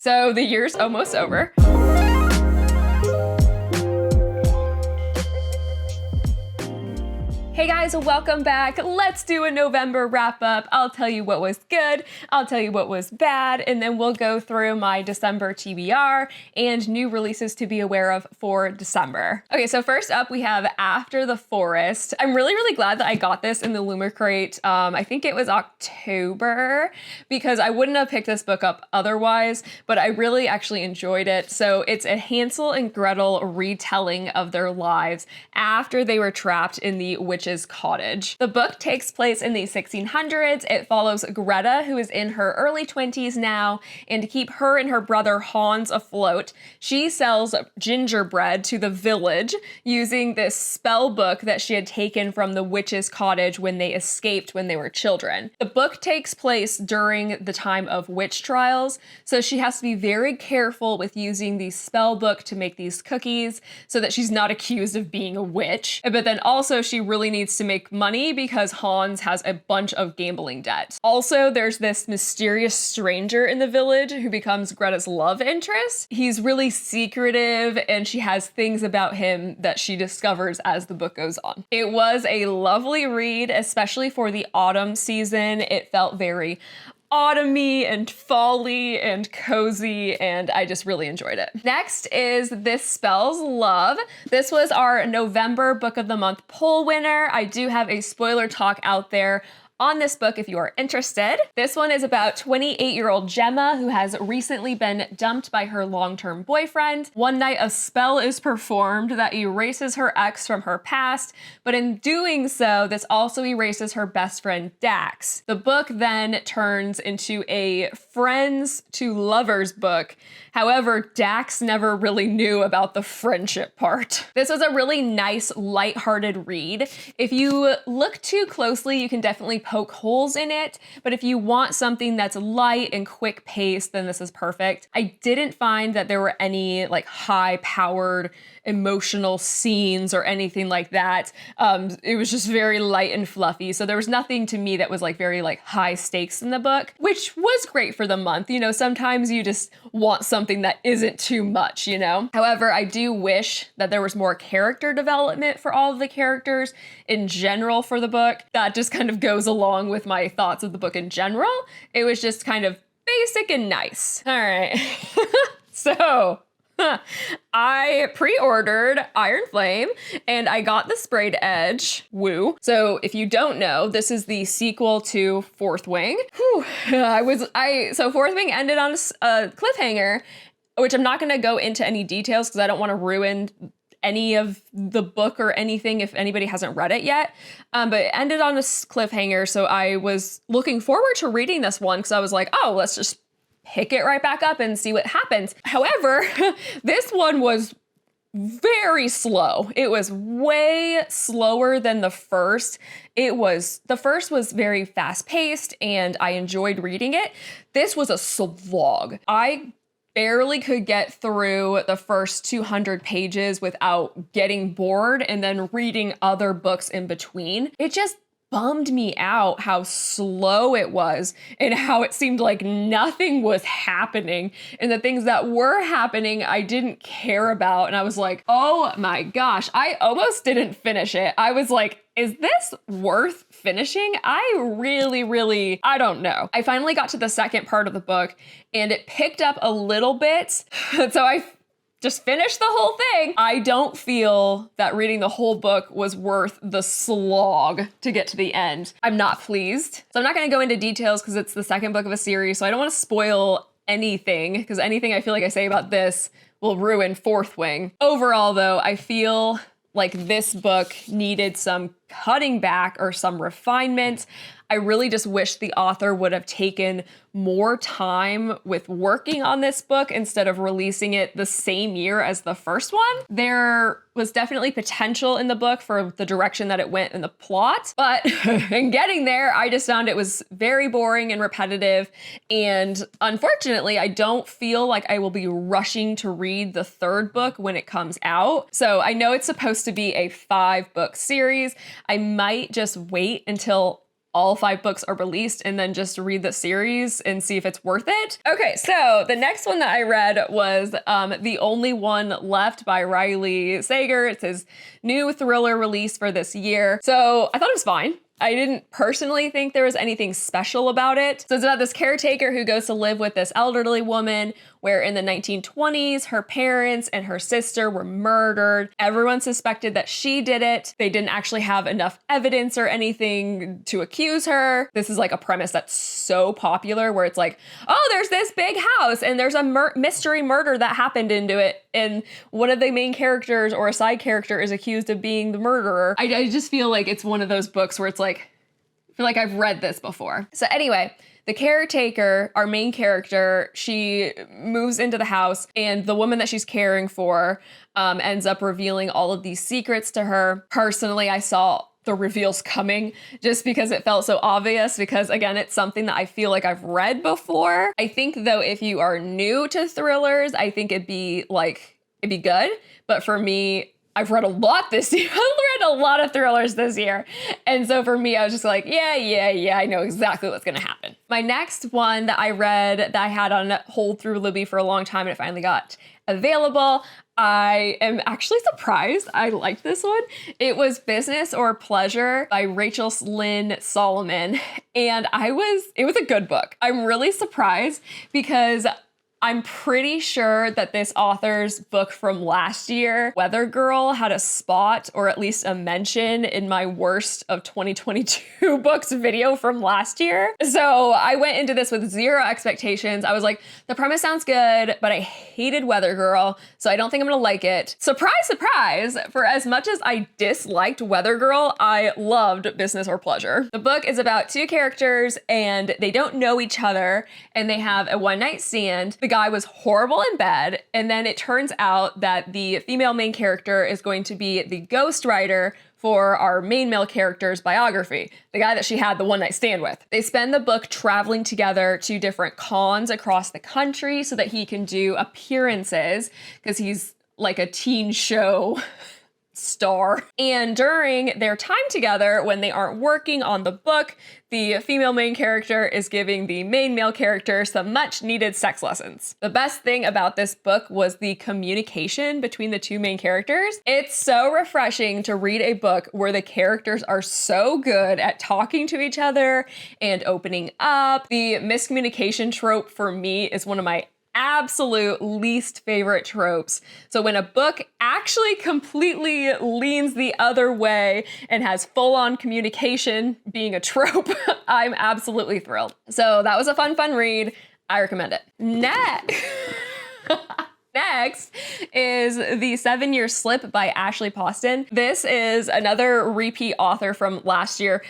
So the year's almost over. Hey guys, welcome back. Let's do a November wrap up. I'll tell you what was good, I'll tell you what was bad, and then we'll go through my December TBR and new releases to be aware of for December. Okay, so first up we have After the Forest. I'm really glad that I got this in the Luma Crate. I think it was October, because I wouldn't have picked this book up otherwise, but I really actually enjoyed it. So it's a Hansel and Gretel retelling of their lives after they were trapped in the witch's cottage. The book takes place in the 1600s. It follows Greta, who is in her early 20s now, and to keep her and her brother Hans afloat, she sells gingerbread to the village using this spell book that she had taken from the witch's cottage when they escaped when they were children. The book takes place during the time of witch trials, so she has to be very careful with using the spell book to make these cookies so that she's not accused of being a witch. But then also she really needs to make money because Hans has a bunch of gambling debt. Also, there's this mysterious stranger in the village who becomes Greta's love interest. He's really secretive and she has things about him that she discovers as the book goes on. It was a lovely read, especially for the autumn season. It felt very autumny and fall-y and cozy, and I just really enjoyed it. Next is This Spells Love. This was our November Book of the Month poll winner. I do have a spoiler talk out there on this book if you are interested. This one is about 28-year-old Gemma, who has recently been dumped by her long-term boyfriend. One night a spell is performed that erases her ex from her past, but in doing so, this also erases her best friend Dax. The book then turns into a friends to lovers book. However, Dax never really knew about the friendship part. This was a really nice, lighthearted read. If you look too closely, you can definitely poke holes in it, but if you want something that's light and quick paced, then this is perfect. I didn't find that there were any like high-powered emotional scenes or anything like that. It was just very light and fluffy, so there was nothing to me that was like very like high stakes in the book, which was great for the month. You know, sometimes you just want something that isn't too much, you know? However, I do wish that there was more character development for all of the characters in general for the book. That just kind of goes along with my thoughts of the book in general. It was just kind of basic and nice. All right. So I pre-ordered Iron Flame and I got the Sprayed Edge. Woo. So if you don't know, this is the sequel to Fourth Wing. Whew. So Fourth Wing ended on a cliffhanger, which I'm not going to go into any details because I don't want to ruin any of the book or anything if anybody hasn't read it yet. But it ended on a cliffhanger. So I was looking forward to reading this one because I was like, oh, let's just pick it right back up and see what happens. However, this one was very slow. It was way slower than the first. The first was very fast paced and I enjoyed reading it. This was a slog. I barely could get through the first 200 pages without getting bored and then reading other books in between. It just bummed me out how slow it was and how it seemed like nothing was happening, and the things that were happening I didn't care about, and I was like, oh my gosh, I almost didn't finish it. I was like, is this worth finishing? I don't know. I finally got to the second part of the book and it picked up a little bit, so I just finish the whole thing. I don't feel that reading the whole book was worth the slog to get to the end. I'm not pleased. So I'm not gonna go into details because it's the second book of a series, so I don't wanna spoil anything because anything I feel like I say about this will ruin Fourth Wing. Overall though, I feel like this book needed some cutting back or some refinement. I really just wish the author would have taken more time with working on this book instead of releasing it the same year as the first one. There was definitely potential in the book for the direction that it went in the plot, but in getting there, I just found it was very boring and repetitive. And unfortunately, I don't feel like I will be rushing to read the third book when it comes out. So I know it's supposed to be a 5-book series. I might just wait until all 5 books are released and then just read the series and see if it's worth it. Okay, so the next one that I read was The Only One Left by Riley Sager. It's his new thriller release for this year. So I thought it was fine. I didn't personally think there was anything special about it. So it's about this caretaker who goes to live with this elderly woman where in the 1920s, her parents and her sister were murdered. Everyone suspected that she did it. They didn't actually have enough evidence or anything to accuse her. This is like a premise that's so popular where it's like, oh, there's this big house and there's a mystery murder that happened into it. And one of the main characters or a side character is accused of being the murderer. I just feel like it's one of those books where it's like, I feel like I've read this before. So anyway, the caretaker, our main character, she moves into the house and the woman that she's caring for ends up revealing all of these secrets to her. Personally, I saw the reveals coming just because it felt so obvious because again, it's something that I feel like I've read before. I think though, if you are new to thrillers, I think it'd be good. But for me, I've read a lot this year. I've read a lot of thrillers this year. And so for me, I was just like, yeah, I know exactly what's gonna happen. My next one that I read that I had on hold through Libby for a long time and it finally got available. I am actually surprised I liked this one. It was Business or Pleasure by Rachel Lynn Solomon. And it was a good book. I'm really surprised because I'm pretty sure that this author's book from last year, Weather Girl, had a spot or at least a mention in my worst of 2022 books video from last year. So I went into this with zero expectations. I was like, the premise sounds good, but I hated Weather Girl, so I don't think I'm gonna like it. Surprise, surprise, for as much as I disliked Weather Girl, I loved Business or Pleasure. The book is about 2 characters and they don't know each other and they have a one-night stand. The guy was horrible in bed, and then it turns out that the female main character is going to be the ghostwriter for our main male character's biography, the guy that she had the one-night stand with. They spend the book traveling together to different cons across the country so that he can do appearances, because he's like a teen show star. And during their time together, when they aren't working on the book, the female main character is giving the main male character some much needed sex lessons. The best thing about this book was the communication between the 2 main characters. It's so refreshing to read a book where the characters are so good at talking to each other and opening up. The miscommunication trope for me is one of my absolute least favorite tropes. So when a book actually completely leans the other way and has full-on communication being a trope, I'm absolutely thrilled. So that was a fun read. I recommend it. Next is the 7-Year Slip by Ashley Poston. This is another repeat author from last year.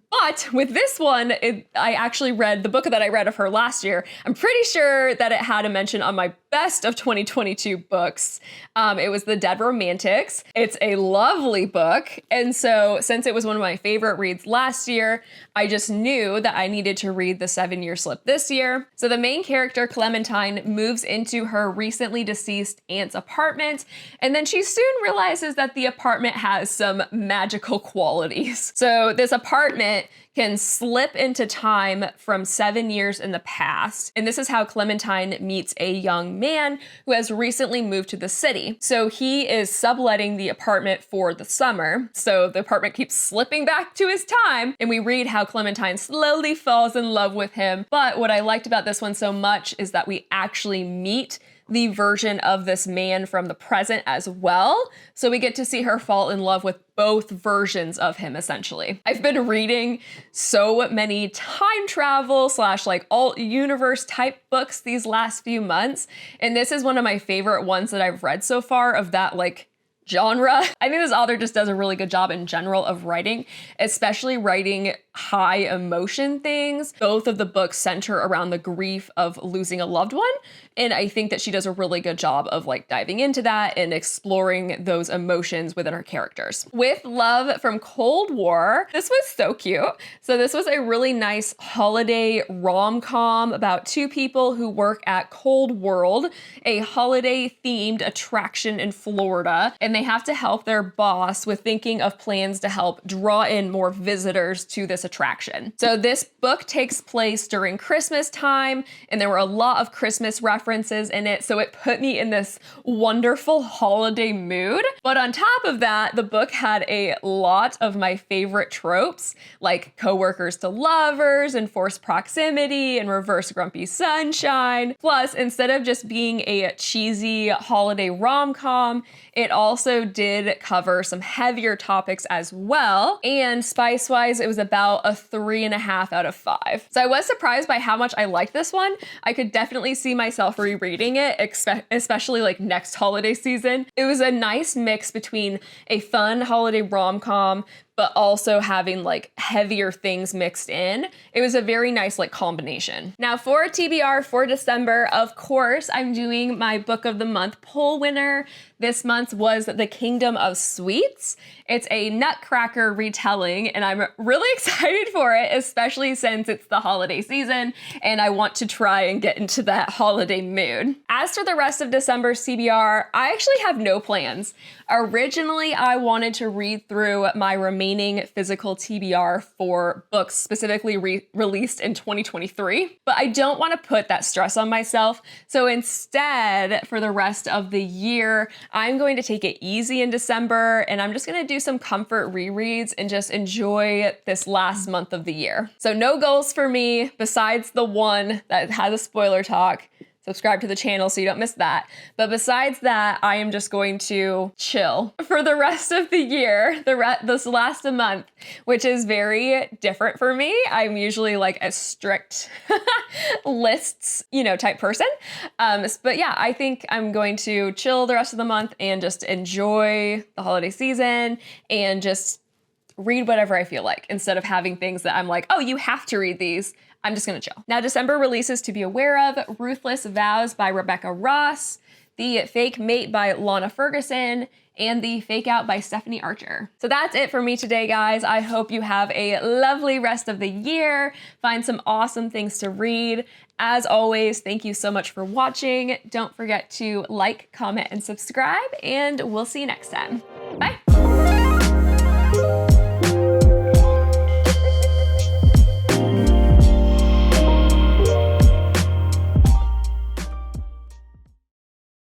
But with this one, I actually read the book that I read of her last year. I'm pretty sure that it had a mention on my best of 2022 books. It was The Dead Romantics. It's a lovely book. And so since it was one of my favorite reads last year, I just knew that I needed to read The 7-Year Slip this year. So the main character, Clementine, moves into her recently deceased aunt's apartment. And then she soon realizes that the apartment has some magical qualities. So this apartment can slip into time from 7 years in the past. And this is how Clementine meets a young man who has recently moved to the city. So he is subletting the apartment for the summer. So the apartment keeps slipping back to his time. And we read how Clementine slowly falls in love with him. But what I liked about this one so much is that we actually meet the version of this man from the present as well. So we get to see her fall in love with both versions of him, essentially. I've been reading so many time travel / like alt universe type books these last few months. And this is one of my favorite ones that I've read so far of that like genre. I think this author just does a really good job in general of writing, especially writing high emotion things. Both of the books center around the grief of losing a loved one. And I think that she does a really good job of like diving into that and exploring those emotions within her characters. With Love from Cold War, this was so cute. So this was a really nice holiday rom-com about two people who work at Cold World, a holiday themed attraction in Florida, and they have to help their boss with thinking of plans to help draw in more visitors to this attraction. So this book takes place during Christmas time, and there were a lot of Christmas references in it, so it put me in this wonderful holiday mood. But on top of that, the book had a lot of my favorite tropes, like coworkers to lovers, and forced proximity, and reverse grumpy sunshine. Plus, instead of just being a cheesy holiday rom-com, it also did cover some heavier topics as well. And spice-wise, it was about a 3.5 out of 5. So I was surprised by how much I liked this one. I could definitely see myself rereading it, especially like next holiday season. It was a nice mix between a fun holiday rom-com, but also having like heavier things mixed in. It was a very nice like combination. Now for TBR for December, of course, I'm doing my book of the month poll winner. This month was The Kingdom of Sweets. It's a Nutcracker retelling, and I'm really excited for it, especially since it's the holiday season and I want to try and get into that holiday mood. As for the rest of December's TBR, I actually have no plans. Originally, I wanted to read through my remaining physical TBR for books specifically released in 2023, but I don't want to put that stress on myself. So instead, for the rest of the year, I'm going to take it easy in December, and I'm just going to do some comfort rereads and just enjoy this last month of the year. So no goals for me besides the one that has a spoiler talk. Subscribe to the channel so you don't miss that. But besides that, I am just going to chill for the rest of the year, this last month, which is very different for me. I'm usually like a strict lists, type person. But yeah, I think I'm going to chill the rest of the month and just enjoy the holiday season and just read whatever I feel like instead of having things that I'm like, oh, you have to read these. I'm just gonna chill. Now, December releases to be aware of: Ruthless, Vows by Rebecca Ross, The Fake Mate by Lana Ferguson, and The Fake Out by Stephanie Archer. So that's it for me today, guys. I hope you have a lovely rest of the year. Find some awesome things to read. As always, thank you so much for watching. Don't forget to like, comment, and subscribe, and we'll see you next time.